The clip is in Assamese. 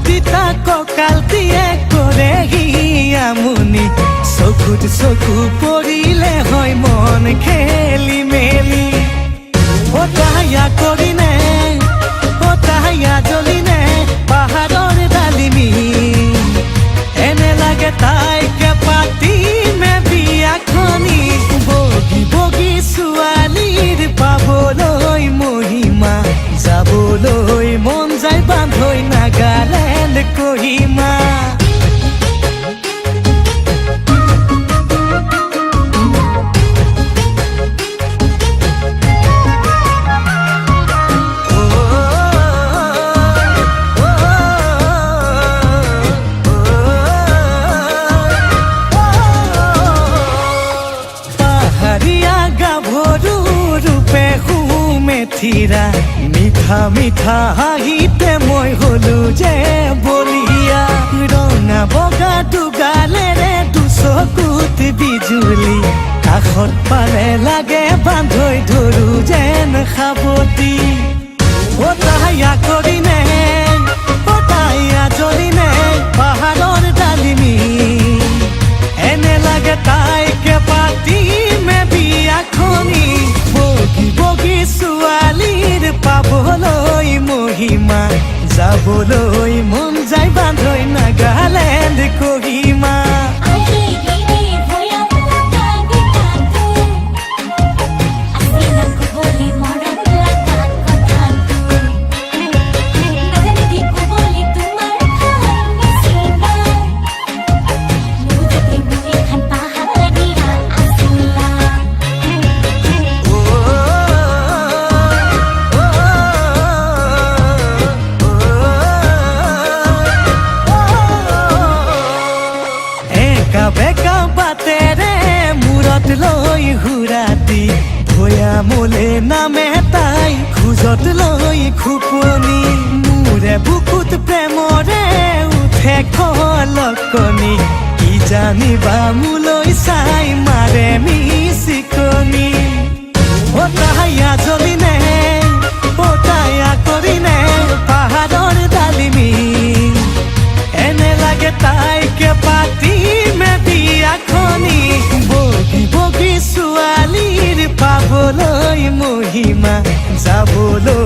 তিতা কঁকালটিয়ে কৰেহি আমনি চকুত চকু পৰিলে হয় মন খেলি মেলি তাহায়া কৰিনে তাহায়া জ্বলিনে পাহাৰৰ ডালিমি এনে লাগে তাইকে পাতিমে বিয়াখনি বগী বগী ছোৱালীৰ পাবলৈ মহিমা যাবলৈ মন যায় বান্ধৈ নাগালেণ্ড কহিমা থিৰা মিঠা মিঠা হাঁহিতে মই হলো যে বলিয়া ৰঙা বগা দুগালেৰে দুচকুত বিজুলি কাষত পালে লাগে বান্ধৈ ধৰো যেন সাৱতি তাহায়া কৰিনে তাহায়া জ্বলিনে পাহাৰৰ ডালিমি এনে লাগে তাইকে পাতিমে বিয়াখনি বগী বগী ছোৱালীৰ পাবলৈ মহিমা যাবলৈ মন যায় বান্ধৈ নাগালেণ্ড কহিমা বেকা বাটেৰে মূৰত লৈ হুৰাতি ভয়া মোলে নামে তাই খোজত লৈ খুপনি মোৰে বুকুত প্ৰেমৰে উঠে খলকনি কি জানিবা মোলৈ চাই মাৰে মিচিকনি তাহায়া জ্বলিনে তাহায়া কৰিনে পাহাৰৰ ডালিমি এনে লাগে তাইকে পাতিমে বিয়াখনি বগী বগী ছোৱালীৰ পাবলৈ মহিমা যাবলৈ